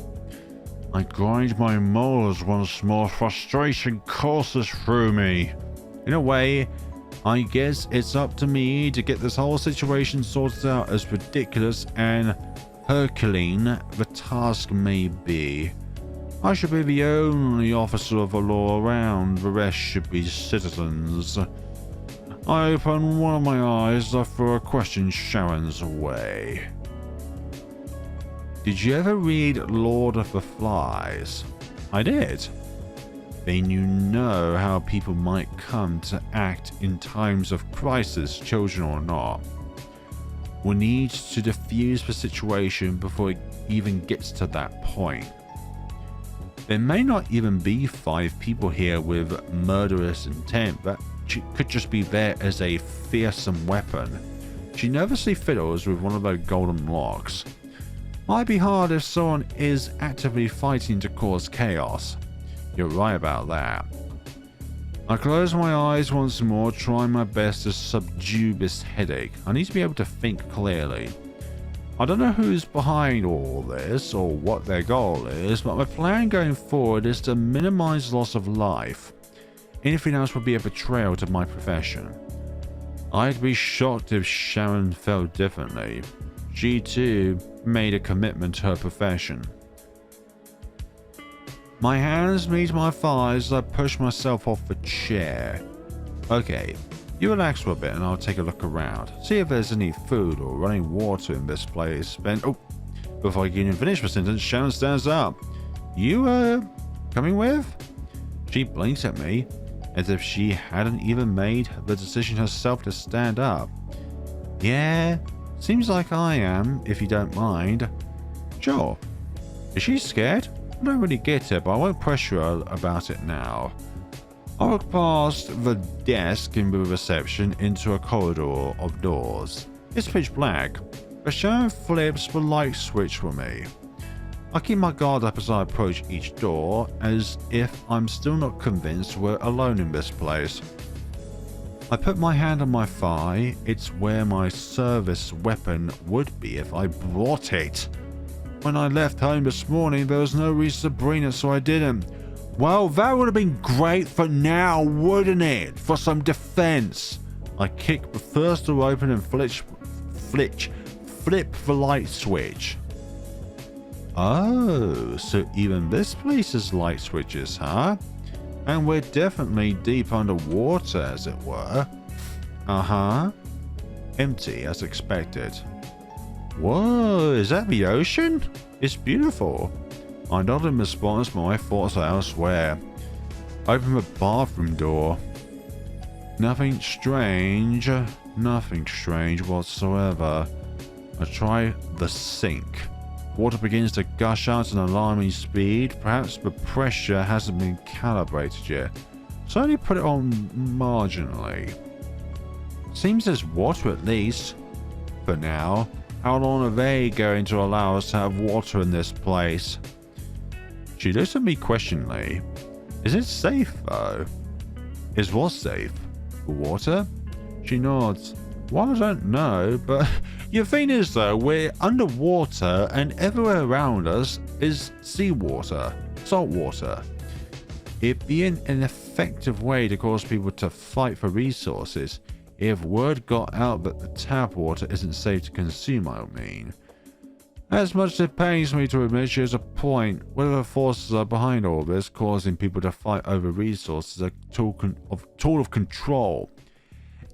I grind my molars once more, frustration courses through me. In a way, I guess it's up to me to get this whole situation sorted out, as ridiculous and Herculean the task may be. I should be the only officer of the law around, the rest should be citizens. I open one of my eyes to throw a question Sharon's way. Did you ever read Lord of the Flies? I did. Then you know how people might come to act in times of crisis, children or not. We need to defuse the situation before it even gets to that point. There may not even be 5 people here with murderous intent, but she could just be there as a fearsome weapon. She nervously fiddles with one of those golden locks. Might be hard if someone is actively fighting to cause chaos. You're right about that. I close my eyes once more, trying my best to subdue this headache. I need to be able to think clearly. I don't know who's behind all this or what their goal is, but my plan going forward is to minimize loss of life. Anything else would be a betrayal to my profession. I'd be shocked if Sharon felt differently. She too made a commitment to her profession. My hands meet my thighs as I push myself off the chair. Okay, you relax for a bit and I'll take a look around. See if there's any food or running water in this place. Then, before I can even finish my sentence, Sharon stands up. You, coming with? She blinks at me, as if she hadn't even made the decision herself to stand up. Yeah, seems like I am, if you don't mind. Sure. Is she scared? I don't really get it, but I won't pressure her about it now. I walk past the desk in the reception into a corridor of doors. It's pitch black, but Sharon flips the light switch for me. I keep my guard up as I approach each door, as if I'm still not convinced we're alone in this place. I put my hand on my thigh. It's where my service weapon would be if I brought it. When I left home this morning, there was no reason to bring it, so I didn't. Well, that would have been great for now, wouldn't it? For some defense. I kick the first door open and flip the light switch. Oh, so even this place has light switches, huh? And we're definitely deep underwater, as it were. Uh-huh. Empty, as expected. Whoa, is that the ocean? It's beautiful. I nod in response, but my thoughts are elsewhere. Open the bathroom door. Nothing strange whatsoever. I try the sink. Water begins to gush out at an alarming speed. Perhaps the pressure hasn't been calibrated yet, so I only put it on marginally. Seems there's water at least. For now. How long are they going to allow us to have water in this place? She looks at me questioningly. Is it safe though? Is what safe? The water? She nods. Well, I don't know, but the thing is though, we're underwater and everywhere around us is seawater, salt water. It being an effective way to cause people to fight for resources, if word got out that the tap water isn't safe to consume, I mean. As much as it pains me to admit, there's a point. Whatever forces are behind all this, causing people to fight over resources, a tool of control.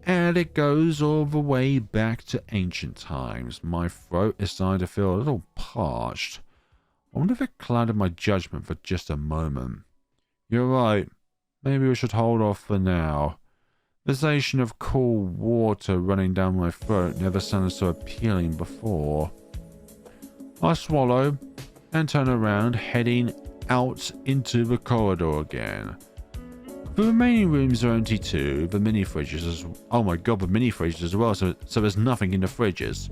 And it goes all the way back to ancient times. My throat is starting to feel a little parched. I wonder if it clouded my judgment for just a moment. You're right. Maybe we should hold off for now. The sensation of cool water running down my throat never sounded so appealing before. I swallow and turn around, heading out into the corridor again. The remaining rooms are empty too. The mini fridges oh my god, the mini fridges as well, so there's nothing in the fridges.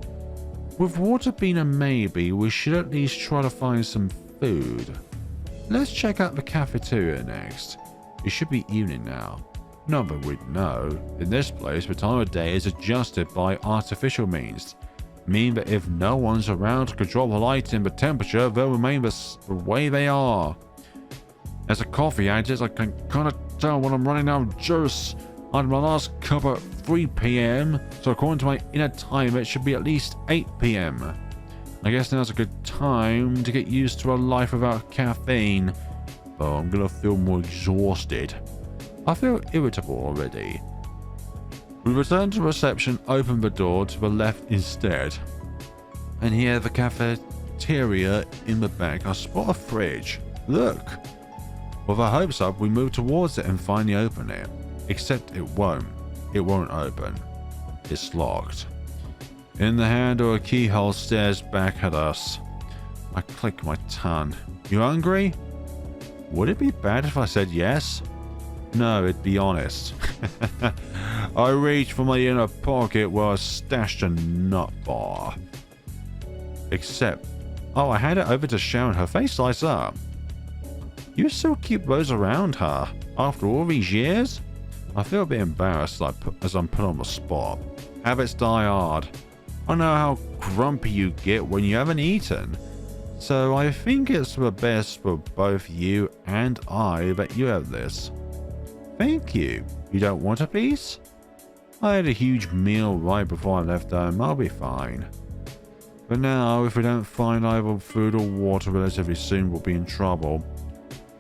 With water being a maybe, we should at least try to find some food. Let's check out the cafeteria next. It should be evening now. Not that we'd know. In this place, the time of day is adjusted by artificial means. Mean that if no one's around to control the light and the temperature, they'll remain the way they are. As a coffee addict, I can kind of tell when I'm running out of juice. I had my last cup at 3 p.m, so according to my inner time, it should be at least 8 p.m. I guess now's a good time to get used to a life without caffeine. Oh, I'm gonna feel more exhausted. I feel irritable already. We return to reception, open the door to the left instead. And here, the cafeteria in the back, I spot a fridge. Look! With our hopes up, we move towards it and finally open it. Except it won't. It won't open. It's locked. In the handle, a keyhole stares back at us. I click my tongue. You hungry? Would it be bad if I said yes? No, it'd be honest. I reach for my inner pocket where I stashed a nut bar. Except, oh, I hand it over to Sharon. Her face lights up. You still keep those around her after all these years? I feel a bit embarrassed as I'm put on the spot. Habits die hard. I know how grumpy you get when you haven't eaten. So I think it's the best for both you and I that you have this. Thank you. You don't want a piece? I had a huge meal right before I left home. I'll be fine. But now, if we don't find either food or water relatively soon, we'll be in trouble.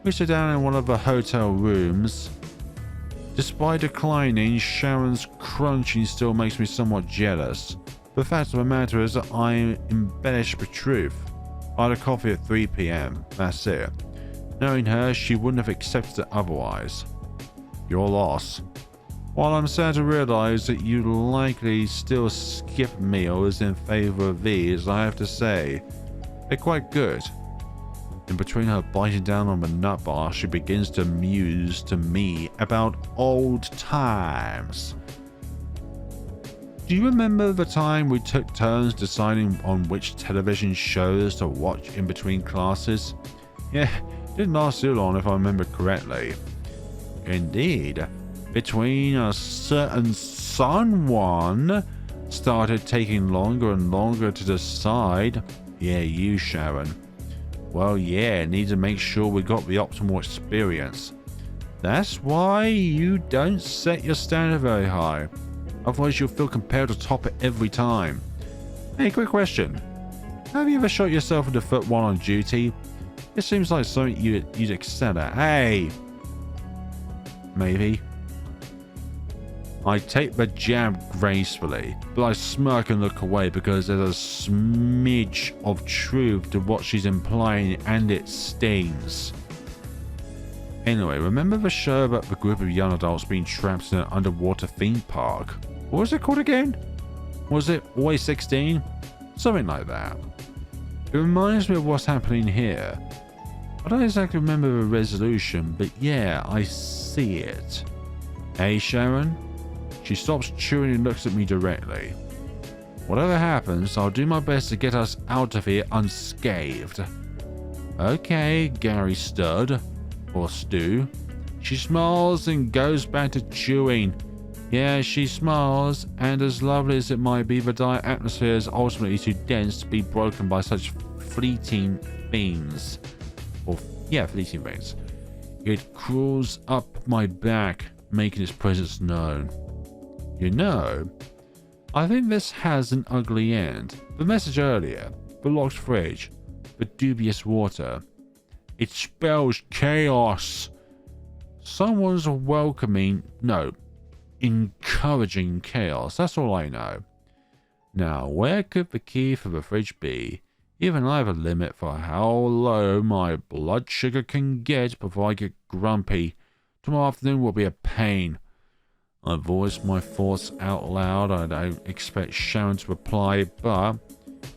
We sit down in one of the hotel rooms. Despite declining, Sharon's crunching still makes me somewhat jealous. The fact of the matter is that I embellish the truth. I had a coffee at 3 p.m. That's it. Knowing her, she wouldn't have accepted it otherwise. Your loss. While I'm sad to realize that you likely still skip meals in favor of these, I have to say, they're quite good. In between her biting down on the nut bar, she begins to muse to me about old times. Do you remember the time we took turns deciding on which television shows to watch in between classes? Yeah, didn't last too long if I remember correctly. Indeed, between a certain someone started taking longer and longer to decide. Yeah, you, Sharon. Well, yeah, need to make sure we got the optimal experience. That's why you don't set your standard very high. Otherwise you'll feel compelled to top it every time. Hey, quick question. Have you ever shot yourself in the foot while on duty? It seems like something you'd excel at. Hey! Maybe. I take the jab gracefully, but I smirk and look away because there's a smidge of truth to what she's implying and it stings. Anyway, remember the show about the group of young adults being trapped in an underwater theme park? What was it called again? Was it Always 16? Something like that. It reminds me of what's happening here. I don't exactly remember the resolution, but yeah, I see it. Hey, Sharon? She stops chewing and looks at me directly. Whatever happens, I'll do my best to get us out of here unscathed. Okay, Gary Stud. Or Stu. She smiles and goes back to chewing. Yeah, she smiles, and as lovely as it might be, the dire atmosphere is ultimately too dense to be broken by such fleeting things. Fleeting things. It crawls up my back, making its presence known. You know, I think this has an ugly end. The message earlier, the locked fridge, the dubious water. It spells chaos. Someone's encouraging chaos. That's all I know. Now, where could the key for the fridge be? Even I have a limit for how low my blood sugar can get before I get grumpy. Tomorrow afternoon will be a pain. I voiced my thoughts out loud. I don't expect Sharon to reply, but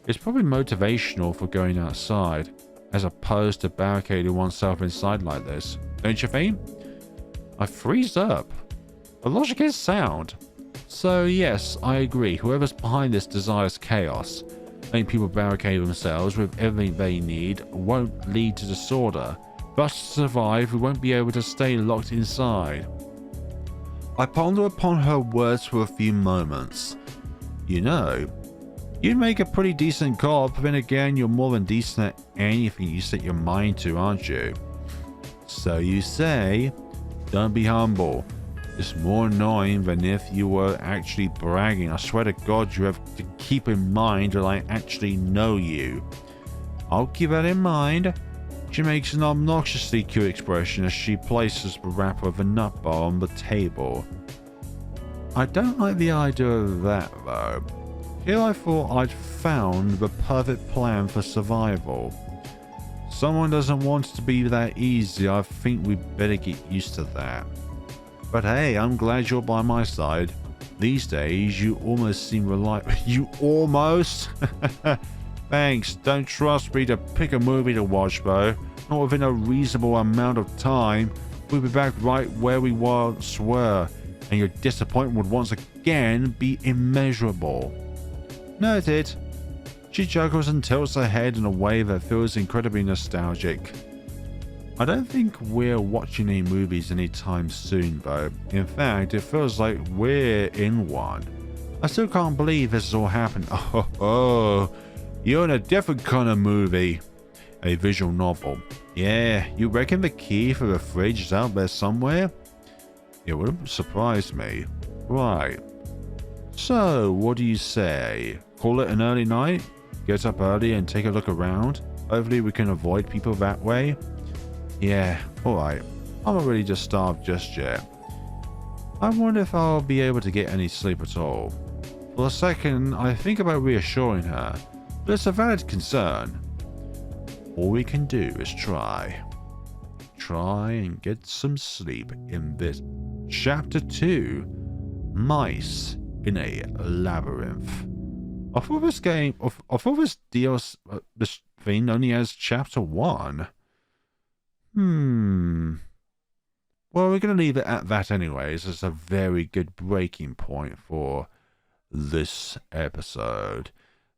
it's probably motivational for going outside, as opposed to barricading oneself inside like this. Don't you think? I freeze up. The logic is sound. So yes, I agree. Whoever's behind this desires chaos. Letting people barricade themselves with everything they need won't lead to disorder. Thus, to survive, we won't be able to stay locked inside. I ponder upon her words for a few moments. You know, you'd make a pretty decent cop, but then again, you're more than decent at anything you set your mind to, aren't you? So you say. Don't be humble. It's more annoying than if you were actually bragging. I swear to God, you have to keep in mind that I actually know you. I'll keep that in mind. She makes an obnoxiously cute expression as she places the wrapper of the nut bar on the table. I don't like the idea of that, though. Here I thought I'd found the perfect plan for survival. Someone doesn't want it to be that easy. I think we better get used to that. But hey, I'm glad you're by my side. These days, you almost seem reliable. You almost? Thanks. Don't trust me to pick a movie to watch, though. Not within a reasonable amount of time. We'll be back right where we once were, and your disappointment would once again be immeasurable. Noted. She juggles and tilts her head in a way that feels incredibly nostalgic. I don't think we're watching any movies anytime soon, though. In fact, it feels like we're in one. I still can't believe this has all happened. Oh, you're in a different kind of movie. A visual novel. Yeah, you reckon the key for the fridge is out there somewhere? It wouldn't surprise me. Right. So, what do you say? Call it an early night? Get up early and take a look around? Hopefully we can avoid people that way? Yeah, alright. I'm not really just starved just yet. I wonder if I'll be able to get any sleep at all. For a second, I think about reassuring her, but it's a valid concern. All we can do is try. Try and get some sleep in this Chapter 2, Mice in a Labyrinth. I thought this thing only has Chapter 1. Well, we're going to leave it at that anyways. It's a very good breaking point for this episode.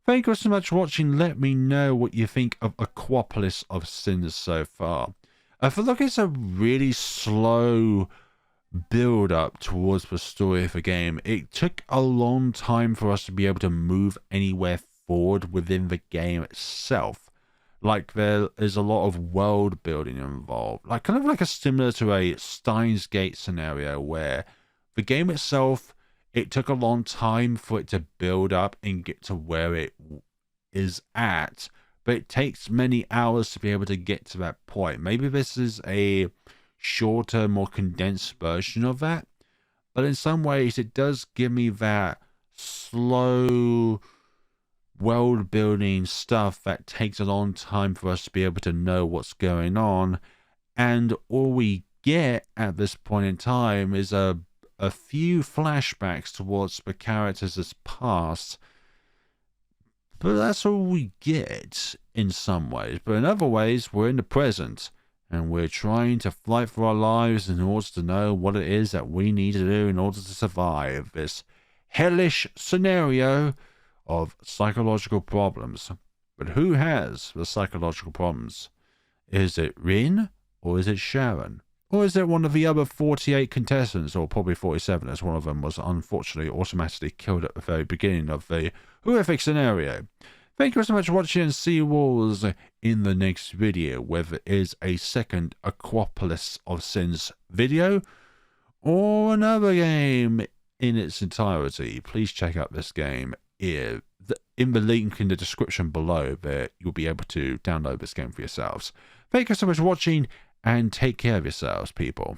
Thank you so much for watching. Let me know what you think of Aquapolis of Sins so far. I feel like it's a really slow build up towards the story of the game. It took a long time for us to be able to move anywhere forward within the game itself. Like, there is a lot of world building involved. Like, kind of like similar to a Steins Gate scenario where the game itself, it took a long time for it to build up and get to where it is at. But it takes many hours to be able to get to that point. Maybe this is a shorter, more condensed version of that. But in some ways, it does give me that slow world building stuff that takes a long time for us to be able to know what's going on, and all we get at this point in time is a few flashbacks towards the characters' past, but that's all we get in some ways. But in other ways, we're in the present and we're trying to fight for our lives in order to know what it is that we need to do in order to survive this hellish scenario of psychological problems. But who has the psychological problems? Is it Rin, or is it Sharon? Or is it one of the other 48 contestants, or probably 47, as one of them was unfortunately automatically killed at the very beginning of the horrific scenario? Thank you so much for watching, and see you all in the next video, whether it is a second Aquapolis of Sins video, or another game in its entirety, please check out this game. In the link in the description below, there you'll be able to download this game for yourselves. Thank you so much for watching, and take care of yourselves, people.